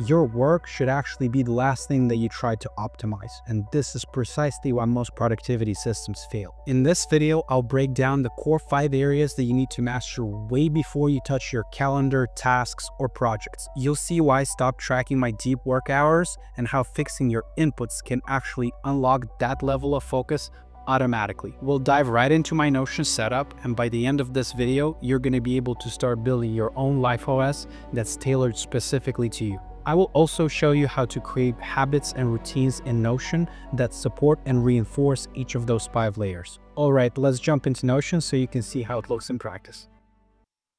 Your work should actually be the last thing that you try to optimize, and this is precisely why most productivity systems fail. In this video, I'll break down the core 5 areas that you need to master way before you touch your calendar, tasks, or projects. You'll see why I stopped tracking my deep work hours and how fixing your inputs can actually unlock that level of focus automatically. We'll dive right into my Notion setup, and by the end of this video, you're going to be able to start building your own LifeOS that's tailored specifically to you. I will also show you how to create habits and routines in Notion that support and reinforce each of those 5 layers. Alright, let's jump into Notion so you can see how it looks in practice.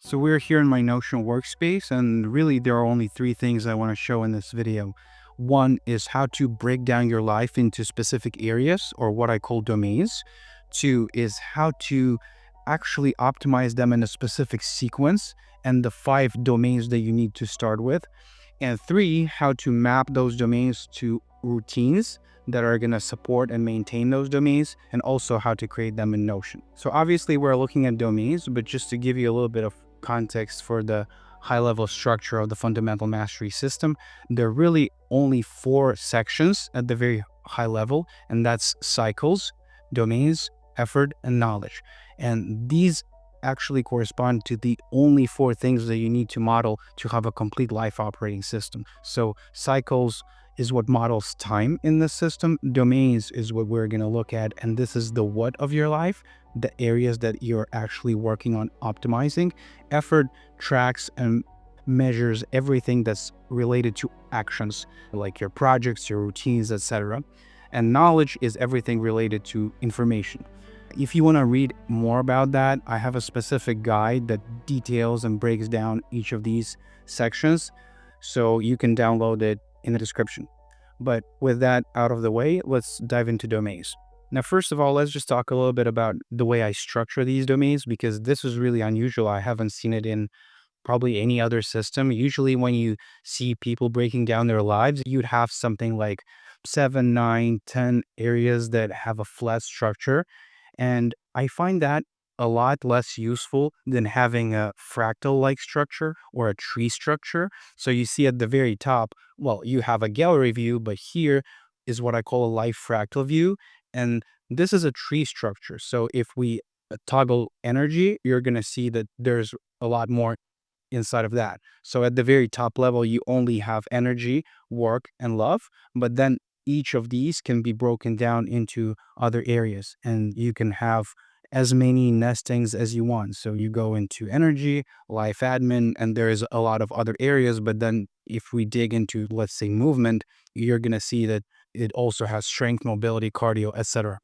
So we're here in my Notion workspace, and really there are only 3 things I want to show in this video. One is how to break down your life into specific areas, or what I call domains. 2 is how to actually optimize them in a specific sequence, and the 5 domains that you need to start with. And 3, how to map those domains to routines that are going to support and maintain those domains, and also how to create them in Notion. So obviously we're looking at domains, but just to give you a little bit of context for the high-level structure of the fundamental mastery system, there are really only 4 sections at the very high level, and that's cycles, domains, effort, and knowledge. And these actually correspond to the only 4 things that you need to model to have a complete life operating system. So cycles is what models time in the system. Domains is what we're going to look at, and this is the what of your life, the areas that you're actually working on optimizing. Effort tracks and measures everything that's related to actions, like your projects, your routines, etc. And knowledge is everything related to information. If you want to read more about that, I have a specific guide that details and breaks down each of these sections, so you can download it in the description. But with that out of the way, let's dive into domains. Now, first of all, let's just talk a little bit about the way I structure these domains, because this is really unusual. I haven't seen it in probably any other system. Usually when you see people breaking down their lives, you'd have something like 7, 9, 10 areas that have a flat structure. And I find that a lot less useful than having a fractal-like structure or a tree structure. So you see at the very top, well, you have a gallery view, but here is what I call a life fractal view. And this is a tree structure. So if we toggle energy, you're going to see that there's a lot more inside of that. So at the very top level, you only have energy, work, and love, but then each of these can be broken down into other areas, and you can have as many nestings as you want. So you go into energy, life admin, and there is a lot of other areas. But then if we dig into, let's say, movement, you're going to see that it also has strength, mobility, cardio, etc.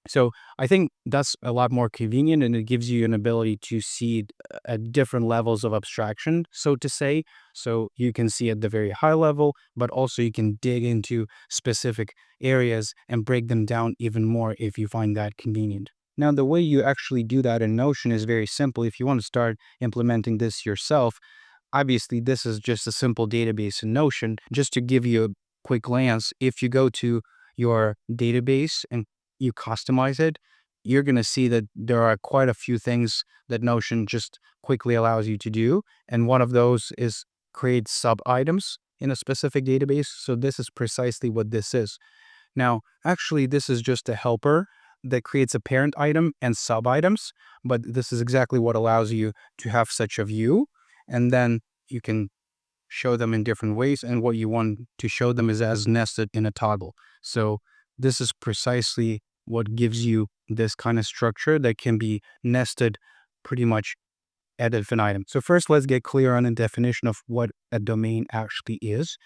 So I think that's a lot more convenient, and it gives you an ability to see at different levels of abstraction, so to say. So you can see at the very high level, but also you can dig into specific areas and break them down even more if you find that convenient. Now, the way you actually do that in Notion is very simple. If you want to start implementing this yourself, obviously this is just a simple database in Notion. Just to give you a quick glance, if you go to your database and you customize it, you're going to see that there are quite a few things that Notion just quickly allows you to do. And one of those is create sub items in a specific database. So this is precisely what this is. Now, actually, this is just a helper that creates a parent item and sub items, but this is exactly what allows you to have such a view. And then you can show them in different ways. And what you want to show them is as nested in a toggle. So this is precisely what gives you this kind of structure that can be nested pretty much ad infinitum. So first, let's get clear on the definition of what a domain actually is.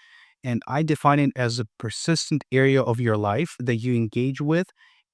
And I define it as a persistent area of your life that you engage with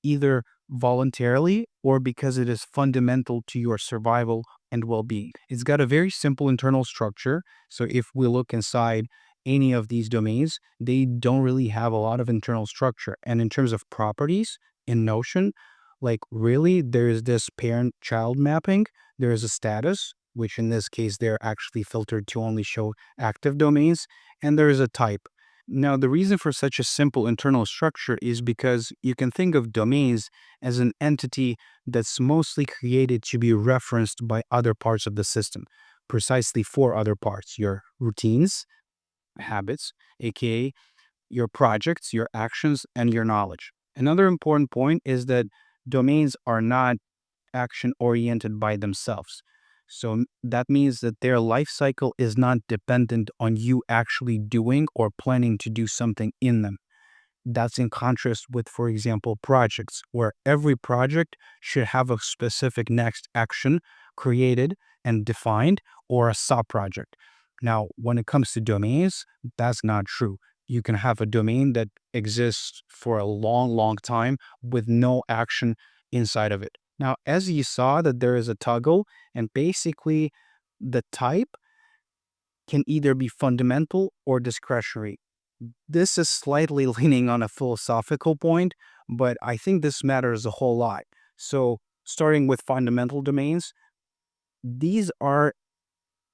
either voluntarily or because it is fundamental to your survival and well-being. It's got a very simple internal structure. So if we look inside any of these domains, they don't really have a lot of internal structure. And in terms of properties in Notion, like really, there's this parent-child mapping, there is a status, which in this case, they're actually filtered to only show active domains, and there is a type. Now, the reason for such a simple internal structure is because you can think of domains as an entity that's mostly created to be referenced by other parts of the system, precisely 4 other parts: your routines, habits, aka your projects, your actions, and your knowledge. Another important point is that domains are not action oriented by themselves. So that means that their life cycle is not dependent on you actually doing or planning to do something in them. That's in contrast with, for example, projects, where every project should have a specific next action created and defined, or a sub project. Now, when it comes to domains, that's not true. You can have a domain that exists for a long, long time with no action inside of it. Now, as you saw, that there is a toggle, and basically the type can either be fundamental or discretionary. This is slightly leaning on a philosophical point, but I think this matters a whole lot. So, starting with fundamental domains, these are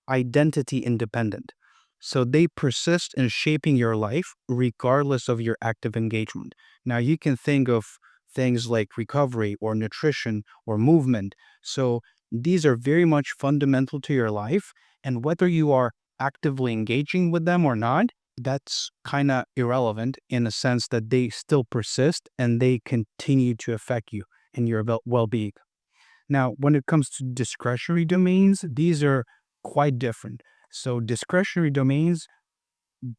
identity independent. So, they persist in shaping your life regardless of your active engagement. Now, you can think of things like recovery or nutrition or movement. So, these are very much fundamental to your life. And whether you are actively engaging with them or not, that's kind of irrelevant in the sense that they still persist and they continue to affect you and your well being. Now, when it comes to discretionary domains, these are quite different. So, discretionary domains,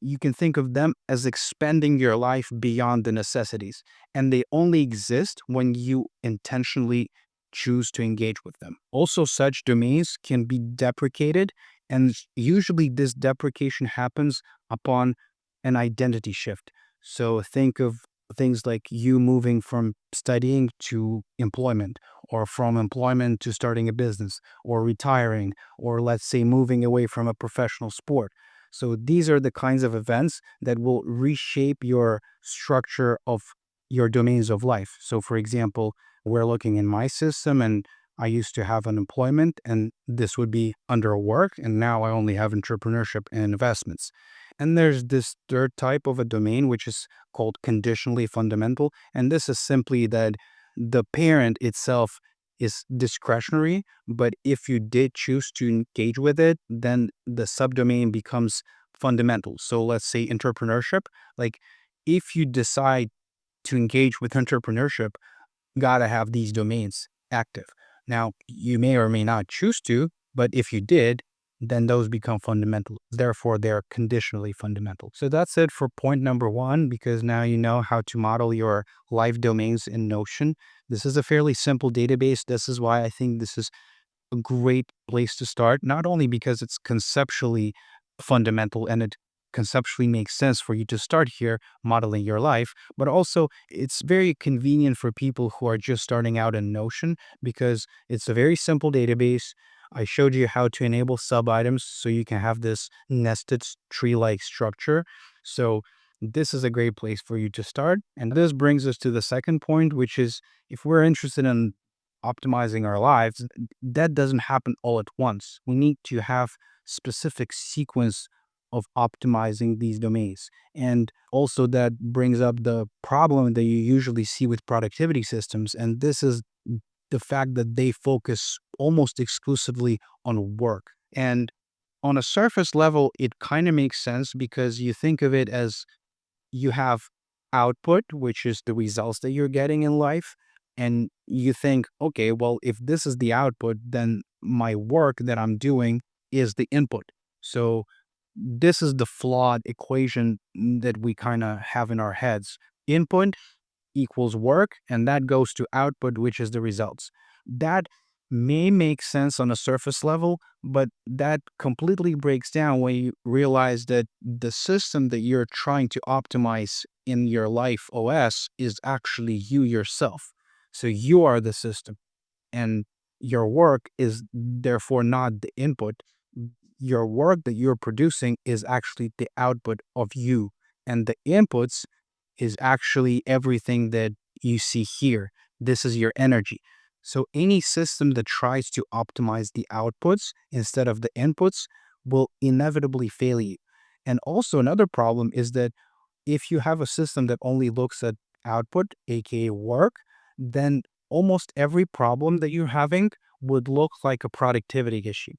you can think of them as expanding your life beyond the necessities, and they only exist when you intentionally choose to engage with them. Also, such domains can be deprecated, and usually this deprecation happens upon an identity shift. So think of things like you moving from studying to employment, or from employment to starting a business, or retiring, or let's say moving away from a professional sport. So these are the kinds of events that will reshape your structure of your domains of life. So, for example, we're looking in my system, and I used to have an employment, and this would be under work, and now I only have entrepreneurship and investments. And there's this third type of a domain, which is called conditionally fundamental. And this is simply that the parent itself is discretionary, but if you did choose to engage with it, then the subdomain becomes fundamental. So let's say entrepreneurship, like if you decide to engage with entrepreneurship, gotta have these domains active. Now, you may or may not choose to, but if you did, then those become fundamental. Therefore, they're conditionally fundamental. So that's it for point number one, because now you know how to model your life domains in Notion. This is a fairly simple database. This is why I think this is a great place to start, not only because it's conceptually fundamental and it conceptually makes sense for you to start here modeling your life, but also it's very convenient for people who are just starting out in Notion because it's a very simple database. I showed you how to enable sub items so you can have this nested tree like structure. So, this is a great place for you to start. And this brings us to the second point, which is if we're interested in optimizing our lives, that doesn't happen all at once. We need to have specific sequence of optimizing these domains. And also that brings up the problem that you usually see with productivity systems. And this is the fact that they focus almost exclusively on work. And on a surface level, it kind of makes sense because you think of it as you have output, which is the results that you're getting in life. And you think, okay, well, if this is the output, then my work that I'm doing is the input. So this is the flawed equation that we kind of have in our heads. Input equals work, and that goes to output, which is the results. That may make sense on a surface level, but that completely breaks down when you realize that the system that you're trying to optimize in your life OS is actually you yourself. So you are the system, and your work is therefore not the input. Your work that you're producing is actually the output of you, and the inputs is actually everything that you see here. This is your energy. So any system that tries to optimize the outputs instead of the inputs will inevitably fail you. And also another problem is that if you have a system that only looks at output, aka work, then almost every problem that you're having would look like a productivity issue.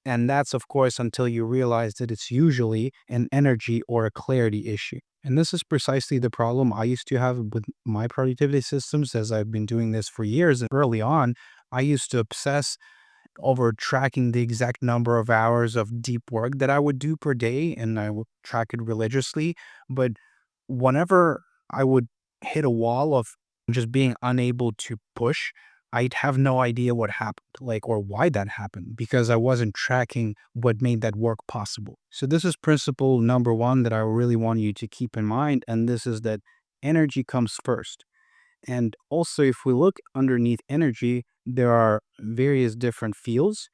And that's, of course, until you realize that it's usually an energy or a clarity issue. And this is precisely the problem I used to have with my productivity systems, as I've been doing this for years. And early on, I used to obsess over tracking the exact number of hours of deep work that I would do per day, and I would track it religiously. But whenever I would hit a wall of just being unable to push, I'd have no idea what happened, like, or why that happened, because I wasn't tracking what made that work possible. So this is principle number one that I really want you to keep in mind. And this is that energy comes first. And also, if we look underneath energy, there are various different fields.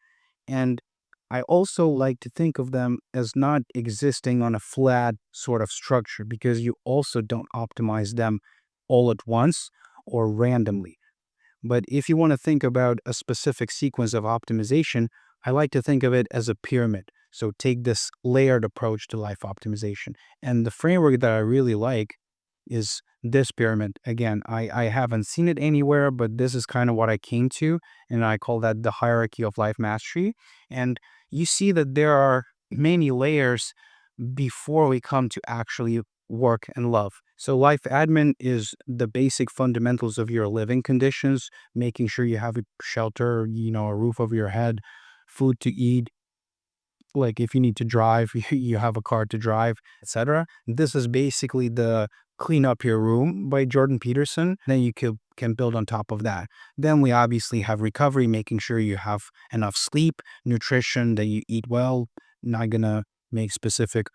And I also like to think of them as not existing on a flat sort of structure, because you also don't optimize them all at once or randomly. But if you want to think about a specific sequence of optimization, I like to think of it as a pyramid. So take this layered approach to life optimization. And the framework that I really like is this pyramid. Again, I haven't seen it anywhere, but this is kind of what I came to. And I call that the hierarchy of life mastery. And you see that there are many layers before we come to actually work and love. So life admin is the basic fundamentals of your living conditions, making sure you have a shelter, a roof over your head, food to eat, like if you need to drive, you have a car to drive, etc. This is basically the Clean Up Your Room by Jordan Peterson. Then you can build on top of that. Then we obviously have recovery, making sure you have enough sleep, nutrition, that you eat well. Not gonna make specific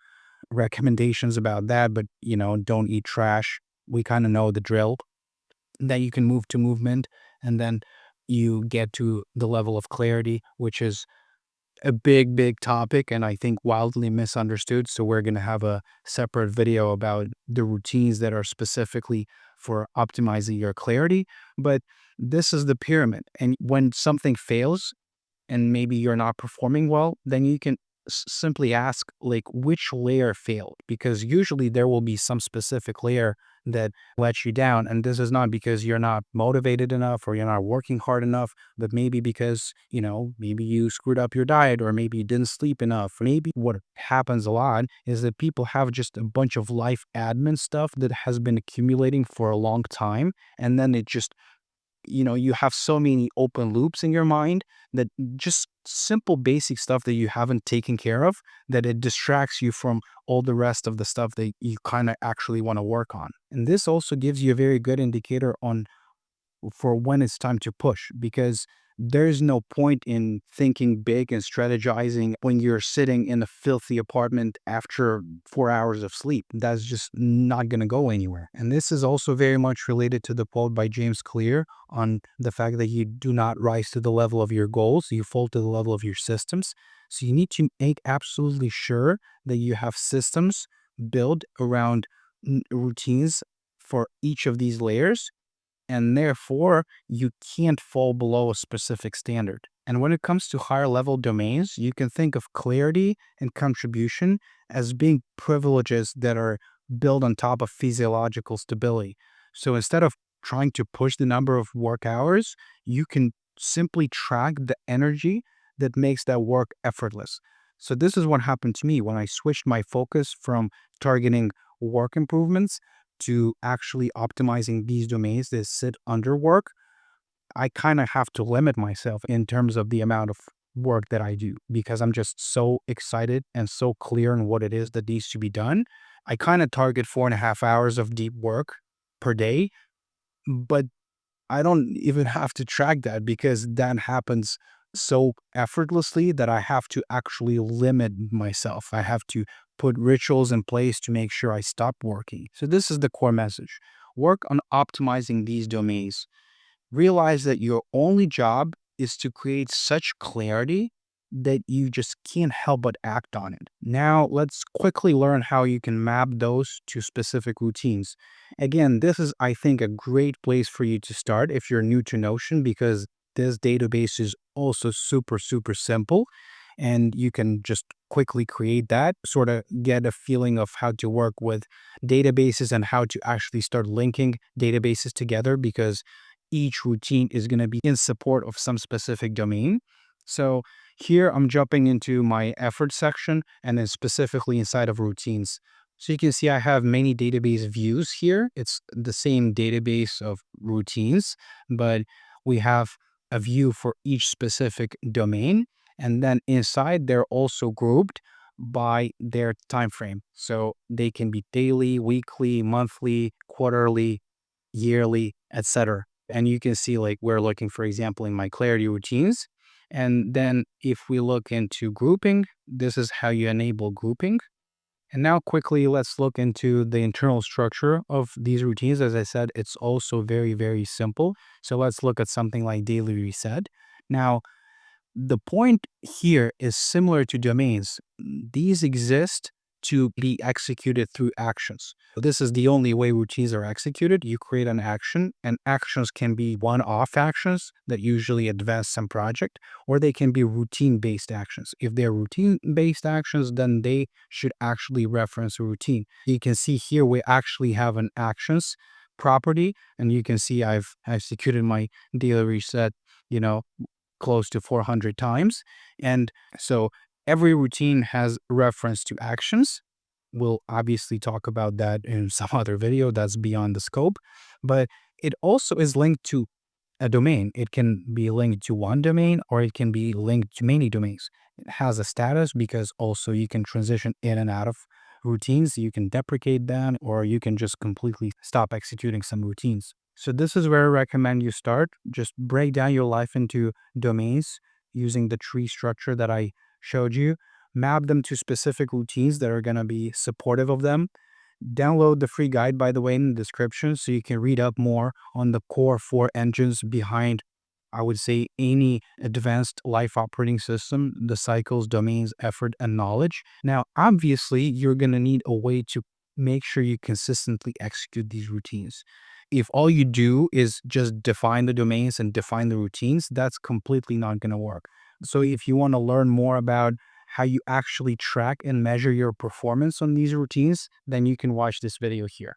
recommendations about that, but don't eat trash. We kind of know the drill. Then you can move to movement, and then you get to the level of clarity, which is a big, big topic, and I think wildly misunderstood. So we're going to have a separate video about the routines that are specifically for optimizing your clarity. But this is the pyramid. And when something fails, and maybe you're not performing well, then you can simply ask, like, which layer failed? Because usually there will be some specific layer that lets you down. And this is not because you're not motivated enough or you're not working hard enough, but maybe because, maybe you screwed up your diet, or maybe you didn't sleep enough. Maybe what happens a lot is that people have just a bunch of life admin stuff that has been accumulating for a long time. And then it just you have so many open loops in your mind, that just simple basic stuff that you haven't taken care of, that it distracts you from all the rest of the stuff that you kind of actually want to work on. And this also gives you a very good indicator on for when it's time to push, because there's no point in thinking big and strategizing when you're sitting in a filthy apartment after 4 hours of sleep. That's just not going to go anywhere. And this is also very much related to the quote by James Clear on the fact that you do not rise to the level of your goals, you fall to the level of your systems. So you need to make absolutely sure that you have systems built around routines for each of these layers, and therefore you can't fall below a specific standard. And when it comes to higher level domains, you can think of clarity and contribution as being privileges that are built on top of physiological stability. So instead of trying to push the number of work hours, you can simply track the energy that makes that work effortless. So this is what happened to me when I switched my focus from targeting work improvements to actually optimizing these domains that sit under work. I kind of have to limit myself in terms of the amount of work that I do, because I'm just so excited and so clear on what it is that needs to be done. I kind of target 4.5 hours of deep work per day, but I don't even have to track that, because that happens so effortlessly that I have to actually limit myself. I have to put rituals in place to make sure I stop working. So this is the core message. Work on optimizing these domains. Realize that your only job is to create such clarity that you just can't help but act on it. Now, let's quickly learn how you can map those to specific routines. Again, this is, I think, a great place for you to start if you're new to Notion, because this database is also super, super simple. And you can just quickly create that, sort of get a feeling of how to work with databases and how to actually start linking databases together, because each routine is going to be in support of some specific domain. So Here, I'm jumping into my effort section and then specifically inside of routines. So you can see I have many database views here. It's the same database of routines, but we have a view for each specific domain. And then inside, they're also grouped by their time frame. So they can be daily, weekly, monthly, quarterly, yearly, etc. And you can see like we're looking, for example, in my clarity routines. And then if we look into grouping, this is how you enable grouping. And now quickly, let's look into the internal structure of these routines. As I said, it's also very, very simple. So let's look at something like daily reset. Now, the point here is similar to domains. These exist to be executed through actions. This is the only way routines are executed. You create an action, and actions can be one-off actions that usually advance some project, or they can be routine-based actions. If they're routine-based actions, then they should actually reference a routine. You can see here we actually have an actions property, and you can see I've executed my daily reset, you know, close to 400 times. And so every routine has reference to actions. We'll obviously talk about that in some other video that's beyond the scope, but it also is linked to a domain. It can be linked to one domain or it can be linked to many domains. It has a status because also you can transition in and out of routines. You can deprecate them or you can just completely stop executing some routines. So this is where I recommend you start. Just break down your life into domains using the tree structure that I showed you. Map them to specific routines that are going to be supportive of them. Download the free guide, by the way, in the description so you can read up more on the core 4 engines behind, I would say, any advanced life operating system: the cycles, domains, effort, and knowledge. Now, obviously, you're going to need a way to make sure you consistently execute these routines. If all you do is just define the domains and define the routines, that's completely not going to work. So if you want to learn more about how you actually track and measure your performance on these routines, then you can watch this video here.